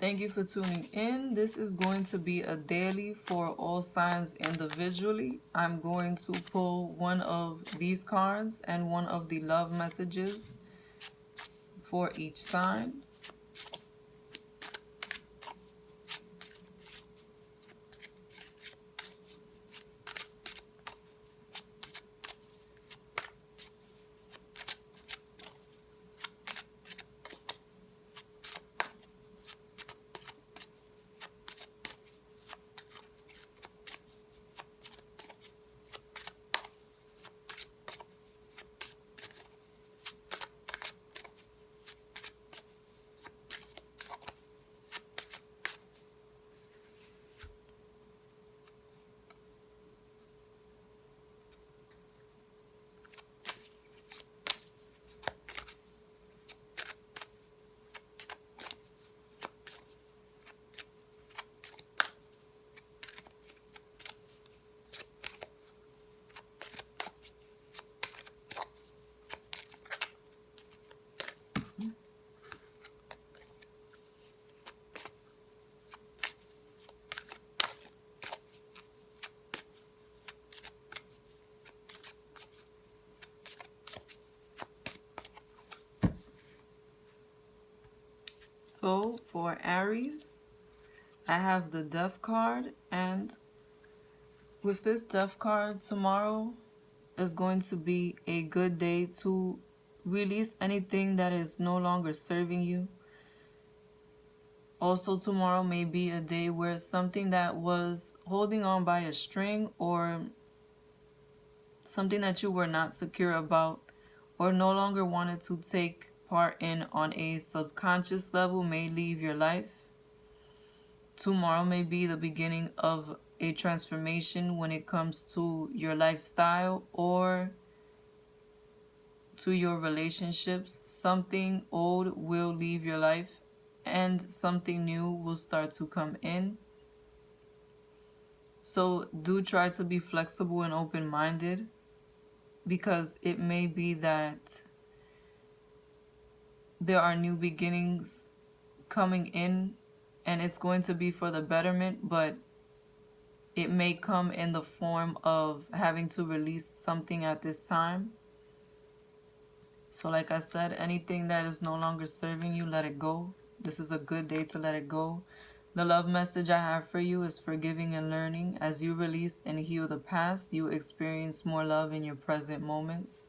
Thank you for tuning in. This is going to be a daily for all signs individually. I'm going to pull one of these cards and one of the love messages for each sign. So for Aries, I have the Death card, and with this Death card, tomorrow is going to be a good day to release anything that is no longer serving you. Also, tomorrow may be a day where something that was holding on by a string, or something that you were not secure about or no longer wanted to take part in on a subconscious level, may leave your life. Tomorrow may be the beginning of a transformation when it comes to your lifestyle or to your relationships. Something old will leave your life and something new will start to come in. So do try to be flexible and open-minded, because it may be that there are new beginnings coming in and it's going to be for the betterment, but it may come in the form of having to release something at this time. So like I said, anything that is no longer serving you, let it go. This is a good day to let it go. The love message I have for you is forgiving and learning. As you release and heal the past, you experience more love in your present moments.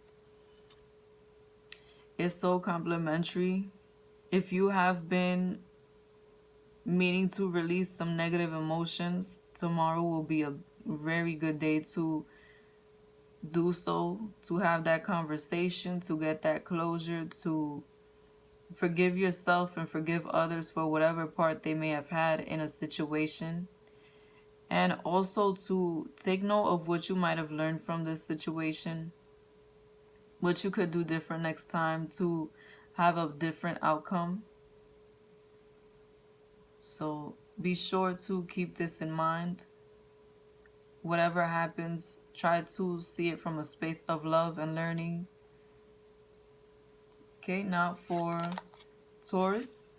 It's so complimentary. If you have been meaning to release some negative emotions, tomorrow will be a very good day to do so, to have that conversation, to get that closure, to forgive yourself and forgive others for whatever part they may have had in a situation. And also to take note of what you might have learned from this situation, what you could do different next time to have a different outcome. So be sure to keep this in mind. Whatever happens, try to see it from a space of love and learning. Okay, now for Taurus.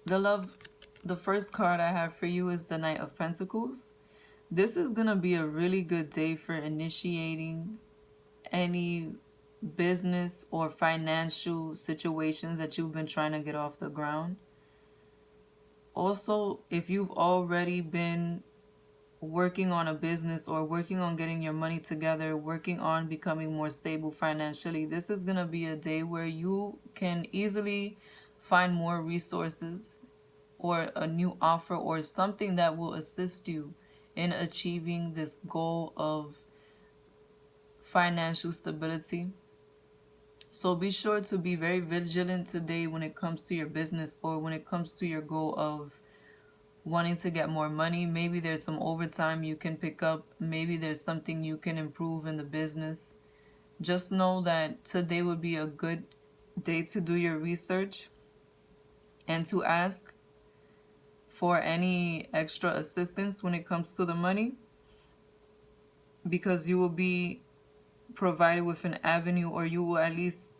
The first card I have for you is the Knight of Pentacles. This is going to be a really good day for initiating any business or financial situations that you've been trying to get off the ground. Also, if you've already been working on a business or working on getting your money together, working on becoming more stable financially, this is going to be a day where you can easily find more resources or a new offer or something that will assist you in achieving this goal of financial stability. So be sure to be very vigilant today when it comes to your business or when it comes to your goal of wanting to get more money. Maybe there's some overtime you can pick up. Maybe there's something you can improve in the business. Just know that today would be a good day to do your research and to ask for any extra assistance when it comes to the money, because you will be provided with an avenue, or you will at least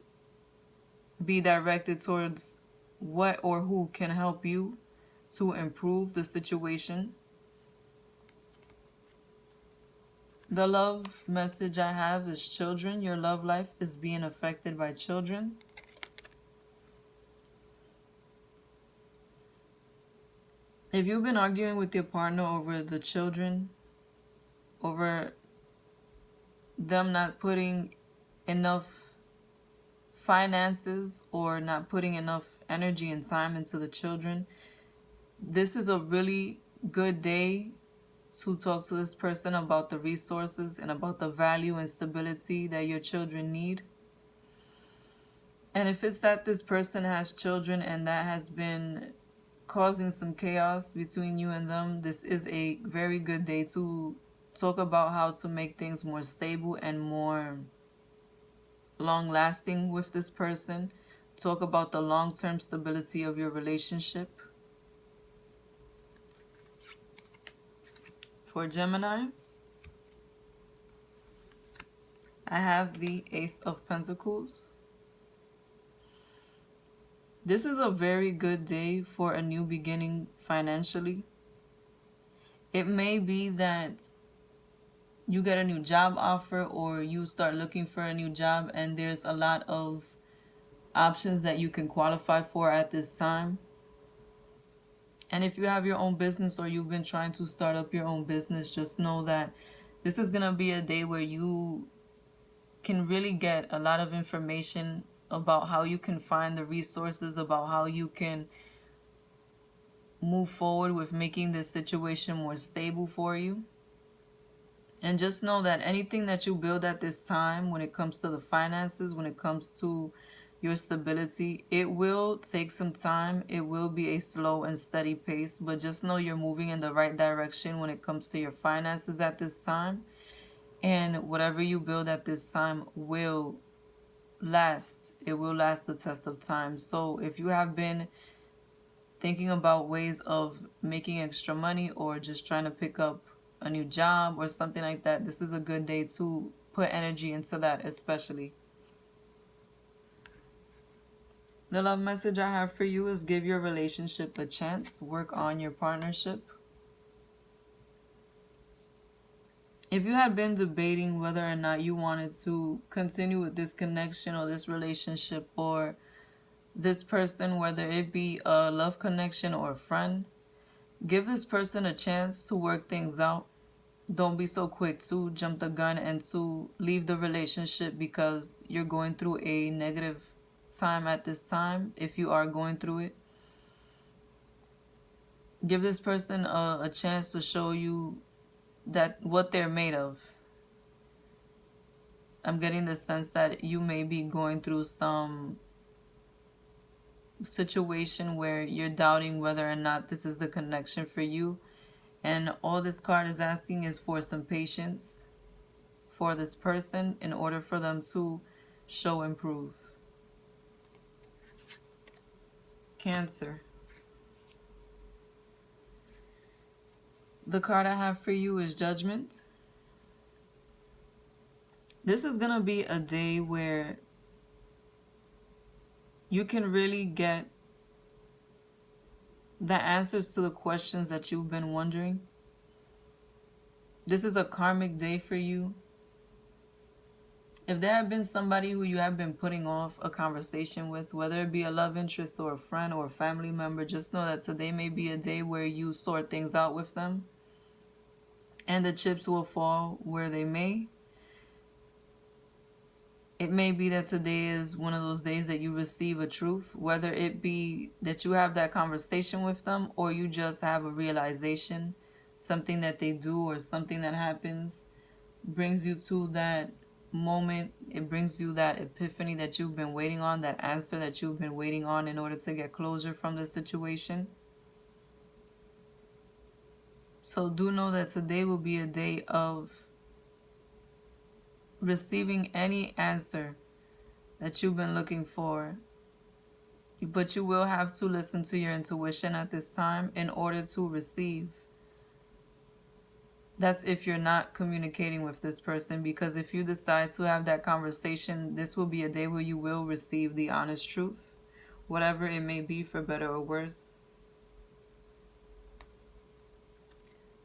be directed towards what or who can help you to improve the situation. The love message I have is children. Your love life is being affected by children. If you've been arguing with your partner over the children, over them not putting enough finances or not putting enough energy and time into the children, this is a really good day to talk to this person about the resources and about the value and stability that your children need. And if it's that this person has children and that has been causing some chaos between you and them, this is a very good day to talk about how to make things more stable and more long lasting with this person. Talk about the long-term stability of your relationship. For Gemini, I have the Ace of Pentacles. This is a very good day for a new beginning financially. It may be that you get a new job offer or you start looking for a new job and there's a lot of options that you can qualify for at this time. And if you have your own business or you've been trying to start up your own business, just know that this is going to be a day where you can really get a lot of information about how you can find the resources, about how you can move forward with making this situation more stable for you. And just know that anything that you build at this time, when it comes to the finances, when it comes to your stability, it will take some time. It will be a slow and steady pace, but just know you're moving in the right direction when it comes to your finances at this time. And whatever you build at this time will last. It will last the test of time. So if you have been thinking about ways of making extra money or just trying to pick up a new job or something like that, this is a good day to put energy into that especially. The love message I have for you is give your relationship a chance. Work on your partnership. If you had been debating whether or not you wanted to continue with this connection or this relationship or this person, whether it be a love connection or a friend, give this person a chance to work things out. Don't be so quick to jump the gun and to leave the relationship because you're going through a negative time at this time. If you are going through it, give this person a chance to show you that what they're made of. I'm getting the sense that you may be going through some situation where you're doubting whether or not this is the connection for you. And all this card is asking is for some patience for this person in order for them to show improve. Cancer. The card I have for you is Judgment. This is going to be a day where you can really get the answers to the questions that you've been wondering. This is a karmic day for you. If there have been somebody who you have been putting off a conversation with, whether it be a love interest or a friend or a family member, just know that today may be a day where you sort things out with them. And the chips will fall where they may. It may be that today is one of those days that you receive a truth, whether it be that you have that conversation with them or you just have a realization, something that they do or something that happens brings you to that moment. It brings you that epiphany that you've been waiting on, that answer that you've been waiting on in order to get closure from the situation. So do know that today will be a day of receiving any answer that you've been looking for. But you will have to listen to your intuition at this time in order to receive That's if you're not communicating with this person, because if you decide to have that conversation, this will be a day where you will receive the honest truth, whatever it may be, for better or worse.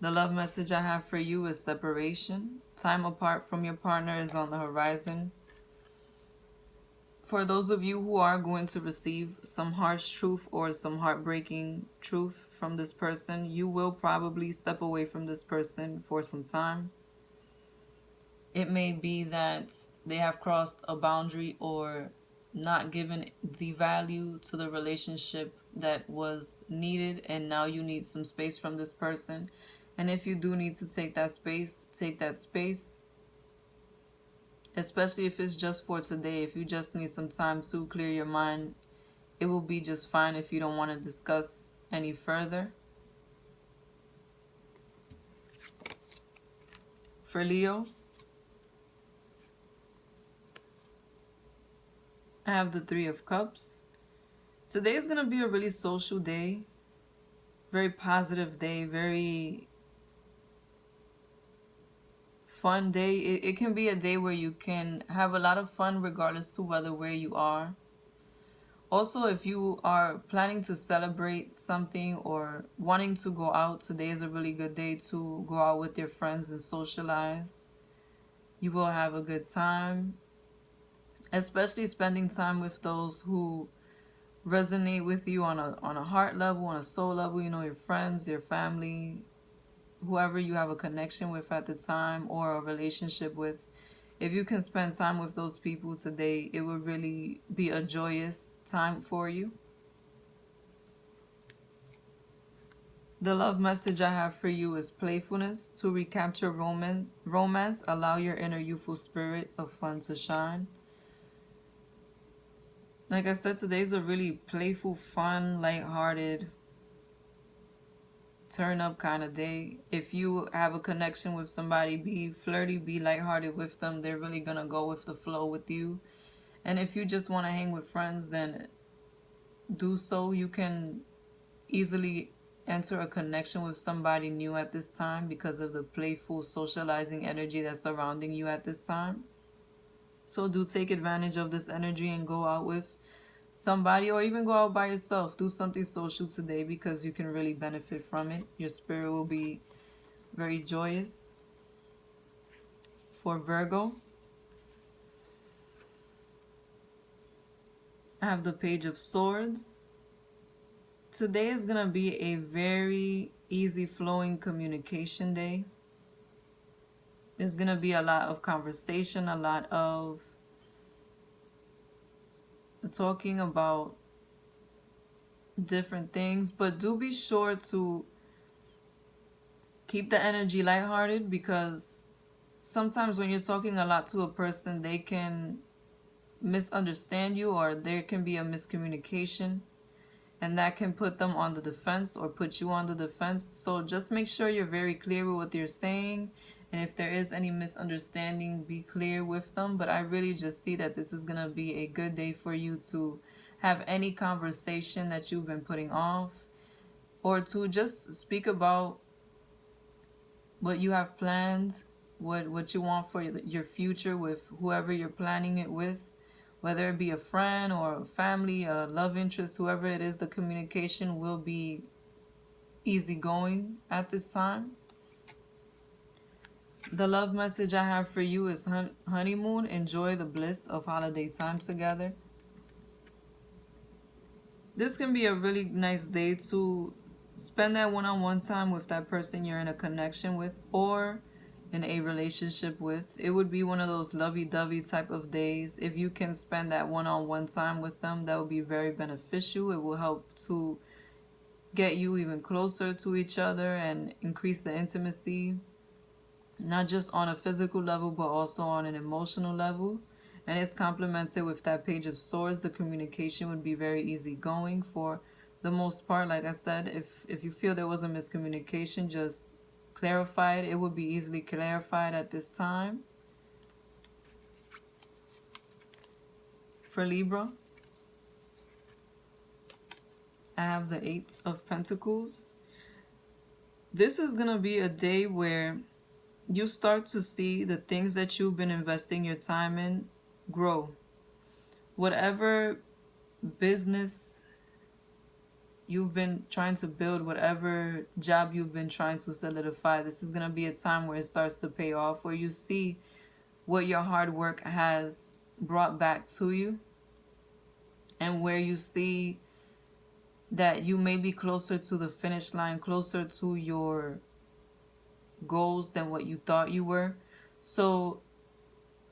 The love message I have for you is separation. Time apart from your partner is on the horizon. For those of you who are going to receive some harsh truth or some heartbreaking truth from this person, you will probably step away from this person for some time. It may be that they have crossed a boundary or not given the value to the relationship that was needed, and now you need some space from this person. And if you do need to take that space, take that space. Especially if it's just for today. If you just need some time to clear your mind, it will be just fine if you don't want to discuss any further. For Leo, I have the Three of Cups. Today is going to be a really social day. Very positive day. Very fun day. It can be a day where you can have a lot of fun regardless to where you are. Also, if you are planning to celebrate something or wanting to go out, today is a really good day to go out with your friends and socialize. You will have a good time, especially spending time with those who resonate with you on a heart level, on a soul level, your friends, your family, whoever you have a connection with at the time or a relationship with. If you can spend time with those people today, it will really be a joyous time for you. The love message I have for you is playfulness. To recapture romance, allow your inner youthful spirit of fun to shine. Like I said, today's a really playful, fun, lighthearted, turn up kind of day. If you have a connection with somebody, be flirty, be lighthearted with them. They're really gonna go with the flow with you. And if you just want to hang with friends, then do so. You can easily enter a connection with somebody new at this time because of the playful socializing energy that's surrounding you at this time. So do take advantage of this energy and go out with somebody, or even go out by yourself. Do something social today because you can really benefit from it. Your spirit will be very joyous. For Virgo, I have the Page of Swords. Today is going to be a very easy flowing communication day. There's going to be a lot of conversation, a lot of talking about different things, but do be sure to keep the energy lighthearted, because sometimes when you're talking a lot to a person, they can misunderstand you, or there can be a miscommunication, and that can put them on the defense or put you on the defense. So just make sure you're very clear with what you're saying, and if there is any misunderstanding, be clear with them. But I really just see that this is going to be a good day for you to have any conversation that you've been putting off, or to just speak about what you have planned, what you want for your future with whoever you're planning it with, whether it be a friend or a family, a love interest, whoever it is. The communication will be easygoing at this time. The love message I have for you is honeymoon. Enjoy the bliss of holiday time together. This can be a really nice day to spend that one-on-one time with that person you're in a connection with or in a relationship with. It would be one of those lovey-dovey type of days. If you can spend that one-on-one time with them, that would be very beneficial. It will help to get you even closer to each other and increase the intimacy, not just on a physical level, but also on an emotional level. And it's complemented with that Page of Swords. The communication would be very easygoing for the most part. Like I said, if you feel there was a miscommunication, just clarify it. It would be easily clarified at this time. For Libra, I have the Eight of Pentacles. This is going to be a day where you start to see the things that you've been investing your time in grow. Whatever business you've been trying to build, whatever job you've been trying to solidify, this is going to be a time where it starts to pay off, where you see what your hard work has brought back to you, and where you see that you may be closer to the finish line, closer to your goals than what you thought you were. So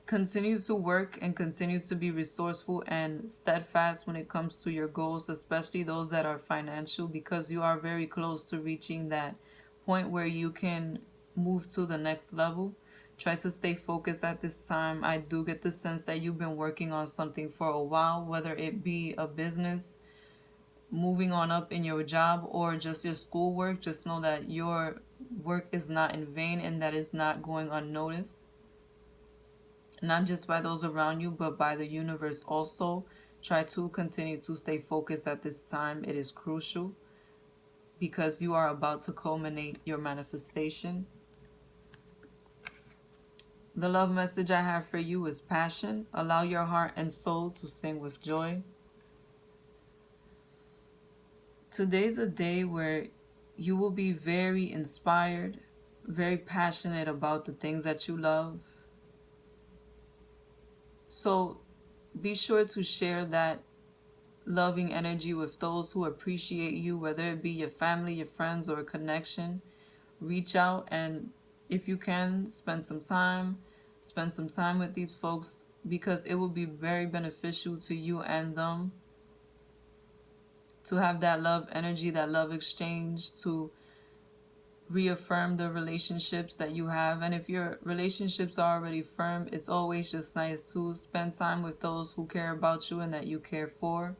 continue to work and continue to be resourceful and steadfast when it comes to your goals, especially those that are financial, because you are very close to reaching that point where you can move to the next level. Try to stay focused at this time. I do get the sense that you've been working on something for a while, whether it be a business, moving on up in your job, or just your schoolwork. Just know that your work is not in vain and that it's not going unnoticed, not just by those around you, but by the universe also. Try to continue to stay focused at this time. It is crucial because you are about to culminate your manifestation. The love message I have for you is passion. Allow your heart and soul to sing with joy. Today's a day where you will be very inspired, very passionate about the things that you love. So be sure to share that loving energy with those who appreciate you, whether it be your family, your friends, or a connection. Reach out, and if you can, spend some time with these folks, because it will be very beneficial to you and them to have that love energy, that love exchange, to reaffirm the relationships that you have. And if your relationships are already firm, it's always just nice to spend time with those who care about you and that you care for.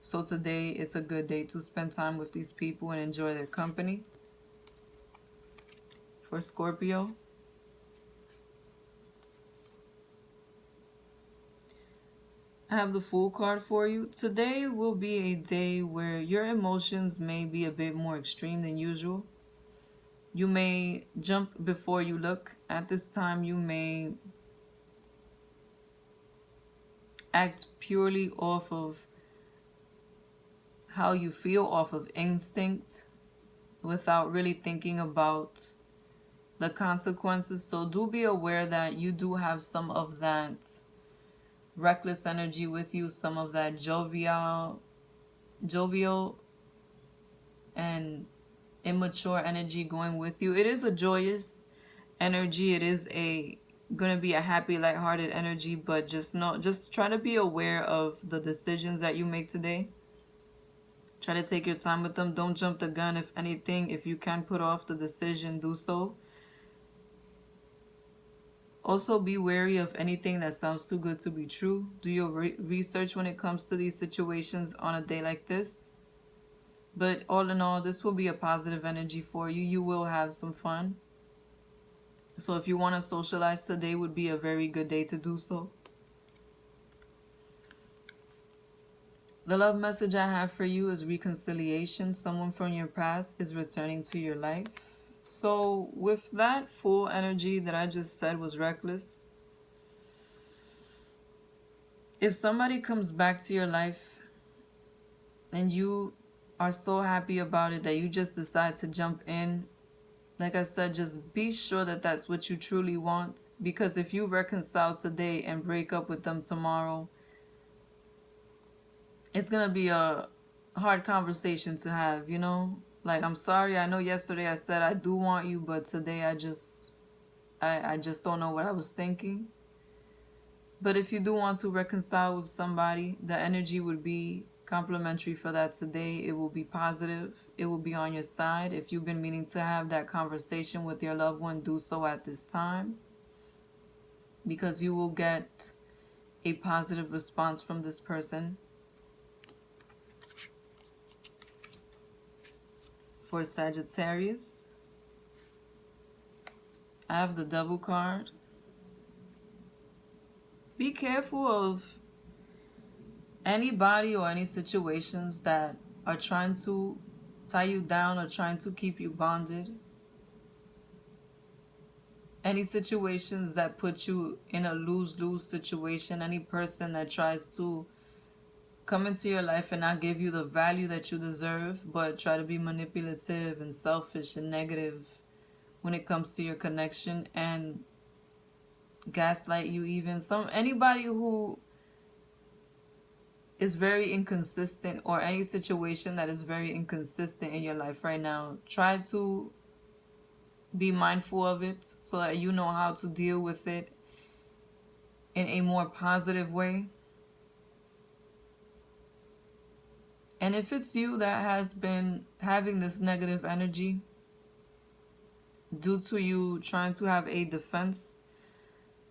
So today it's a good day to spend time with these people and enjoy their company. For Scorpio, I have the Fool card for you. Today will be a day where your emotions may be a bit more extreme than usual. You may jump before you look. At this time, you may act purely off of how you feel, off of instinct, without really thinking about the consequences. So do be aware that you do have some of that reckless energy with you, some of that jovial and immature energy going with you. It is a joyous energy. It is gonna be a happy, lighthearted energy, but just try to be aware of the decisions that you make today. Try to take your time with them. Don't jump the gun. If anything, if you can put off the decision, do so. Also, be wary of anything that sounds too good to be true. Do your research when it comes to these situations on a day like this. But all in all, this will be a positive energy for you. You will have some fun. So if you want to socialize, today would be a very good day to do so. The love message I have for you is reconciliation. Someone from your past is returning to your life. So with that full energy that I just said was reckless, if somebody comes back to your life and you are so happy about it that you just decide to jump in, like I said, just be sure that that's what you truly want. Because if you reconcile today and break up with them tomorrow, it's going to be a hard conversation to have, you know? Like, I'm sorry, I know yesterday I said I do want you, but today I just don't know what I was thinking. But if you do want to reconcile with somebody, the energy would be complimentary for that today. It will be positive. It will be on your side. If you've been meaning to have that conversation with your loved one, do so at this time, because you will get a positive response from this person. For Sagittarius, I have the Devil card. Be careful of anybody or any situations that are trying to tie you down or trying to keep you bonded. Any situations that put you in a lose-lose situation, any person that tries to come into your life and not give you the value that you deserve, but try to be manipulative and selfish and negative when it comes to your connection and gaslight you, even anybody who is very inconsistent, or any situation that is very inconsistent in your life right now, try to be mindful of it so that you know how to deal with it in a more positive way. And if it's you that has been having this negative energy due to you trying to have a defense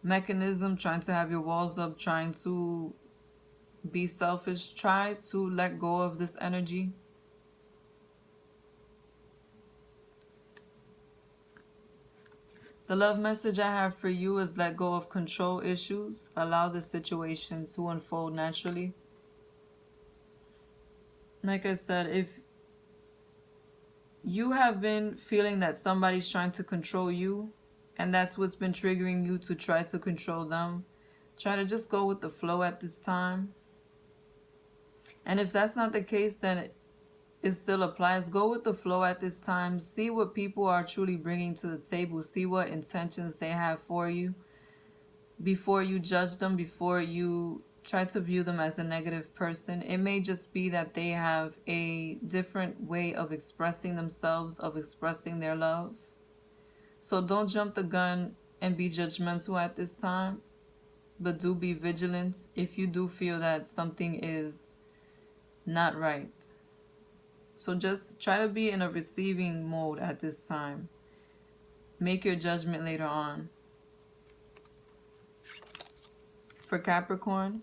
mechanism, trying to have your walls up, trying to be selfish, try to let go of this energy. The love message I have for you is let go of control issues. Allow the situation to unfold naturally. Like I said, if you have been feeling that somebody's trying to control you, and that's what's been triggering you to try to control them, try to just go with the flow at this time. And if that's not the case, then it still applies. Go with the flow at this time. See what people are truly bringing to the table. See what intentions they have for you before you judge them, before you try to view them as a negative person. It may just be that they have a different way of expressing themselves, of expressing their love. So don't jump the gun and be judgmental at this time, but do be vigilant if you do feel that something is not right. So just try to be in a receiving mode at this time. Make your judgment later on. For Capricorn,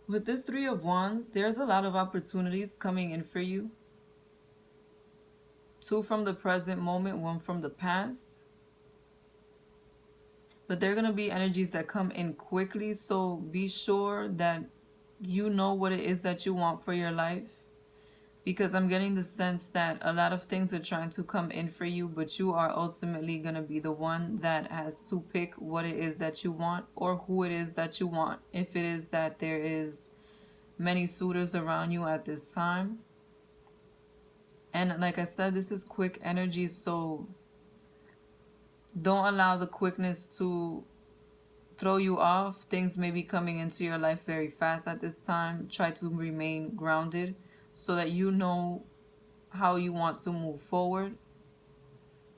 with this Three of Wands, there's a lot of opportunities coming in for you. 2 from the present moment, 1 from the past. But there are going to be energies that come in quickly, so be sure that you know what it is that you want for your life. Because I'm getting the sense that a lot of things are trying to come in for you, but you are ultimately going to be the one that has to pick what it is that you want, or who it is that you want. If it is that there is many suitors around you at this time. And like I said, this is quick energy, so don't allow the quickness to throw you off. Things may be coming into your life very fast at this time. Try to remain grounded so that you know how you want to move forward.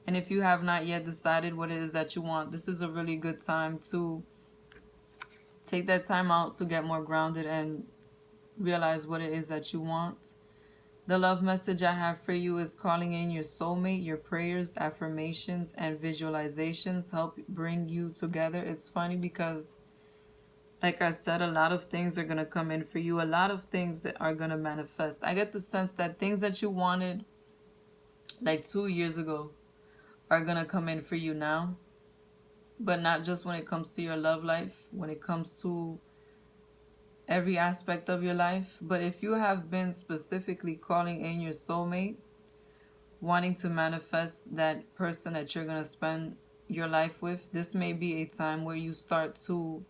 And if you have not yet decided what it is that you want, this is a really good time to take that time out to get more grounded and realize what it is that you want. The love message I have for you is calling in your soulmate. Your prayers, affirmations, and visualizations help bring you together. It's funny because, like I said, a lot of things are going to come in for you. A lot of things that are going to manifest. I get the sense that things that you wanted like 2 years ago are going to come in for you now. But not just when it comes to your love life, when it comes to every aspect of your life. But if you have been specifically calling in your soulmate, wanting to manifest that person that you're going to spend your life with, this may be a time where you start to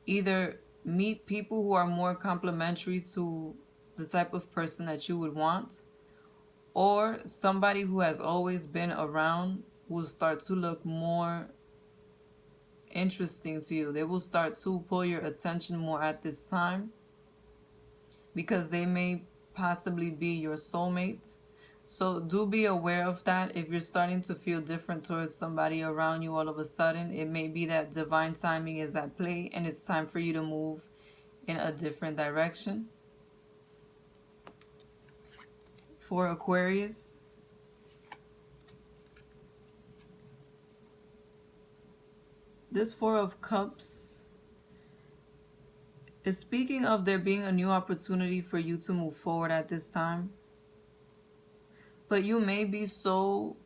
either meet people who are more complementary to the type of person that you would want, or somebody who has always been around will start to look more interesting to you. They will start to pull your attention more at this time because they may possibly be your soulmate. So do be aware of that. If you're starting to feel different towards somebody around you all of a sudden, it may be that divine timing is at play and it's time for you to move in a different direction. For Aquarius, this Four of Cups is speaking of there being a new opportunity for you to move forward at this time. But you may be so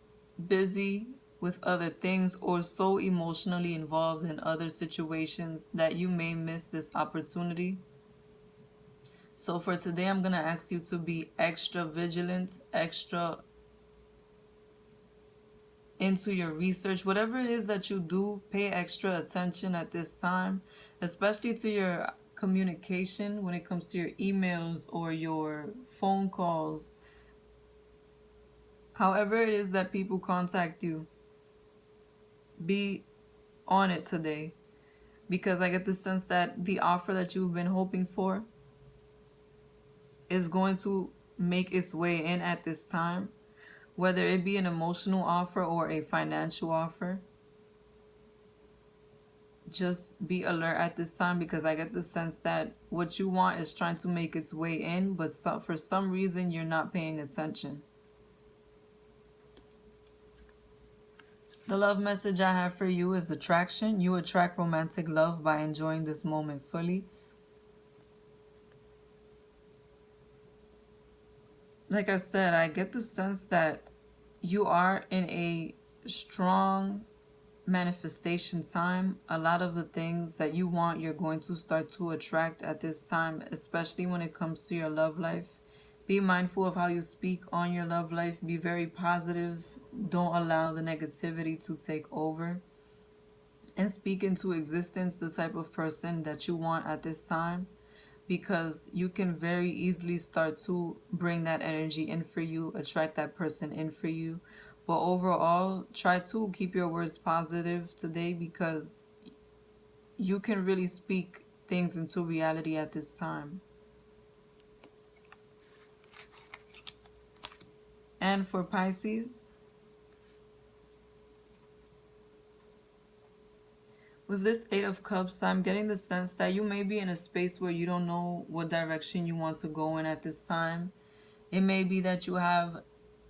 busy with other things or so emotionally involved in other situations that you may miss this opportunity. So for today, I'm going to ask you to be extra vigilant, extra into your research. Whatever it is that you do, pay extra attention at this time, especially to your communication when it comes to your emails or your phone calls. However it is that people contact you, be on it today, because I get the sense that the offer that you've been hoping for is going to make its way in at this time, whether it be an emotional offer or a financial offer. Just be alert at this time, because I get the sense that what you want is trying to make its way in, but for some reason you're not paying attention. The love message I have for you is attraction. You attract romantic love by enjoying this moment fully. Like I said, I get the sense that you are in a strong manifestation time. A lot of the things that you want, you're going to start to attract at this time, especially when it comes to your love life. Be mindful of how you speak on your love life. Be very positive. Don't allow the negativity to take over, and speak into existence the type of person that you want at this time, because you can very easily start to bring that energy in for you, attract that person in for you. But overall, try to keep your words positive today, because you can really speak things into reality at this time. And for Pisces, with this Eight of Cups, I'm getting the sense that you may be in a space where you don't know what direction you want to go in at this time. It may be that you have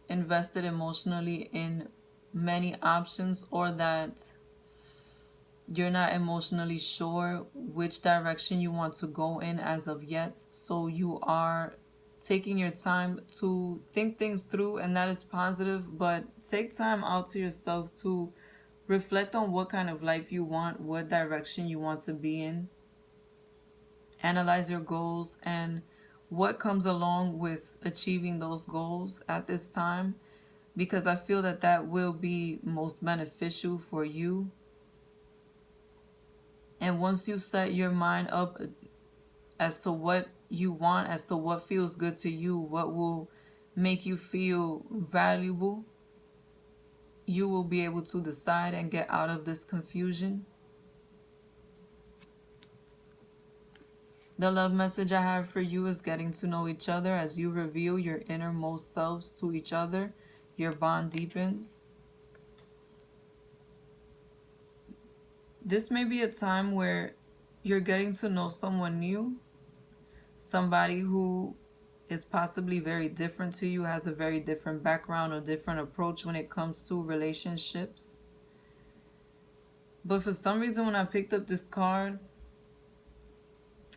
invested emotionally in many options, or that you're not emotionally sure which direction you want to go in as of yet. So you are taking your time to think things through, and that is positive. But take time out to yourself to reflect on what kind of life you want, what direction you want to be in. Analyze your goals and what comes along with achieving those goals at this time, because I feel that that will be most beneficial for you. And once you set your mind up as to what you want, as to what feels good to you, what will make you feel valuable, you will be able to decide and get out of this confusion. The love message I have for you is getting to know each other. As you reveal your innermost selves to each other, your bond deepens. This may be a time where you're getting to know someone new, somebody who is possibly very different to you, has a very different background or different approach when it comes to relationships. But for some reason, when I picked up this card,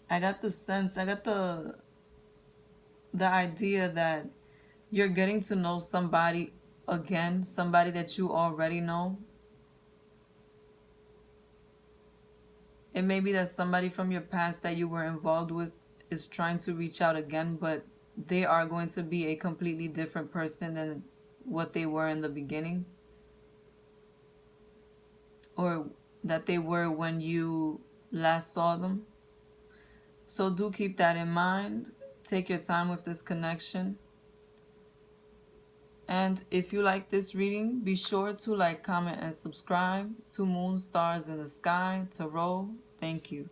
I got the sense, I got the idea that you're getting to know somebody again, somebody that you already know. It may be that somebody from your past that you were involved with is trying to reach out again, but they are going to be a completely different person than what they were in the beginning, or that they were when you last saw them. So do keep that in mind. Take your time with this connection. And if you like this reading, be sure to like, comment, and subscribe. To Moon Stars in the Sky Tarot. Thank you.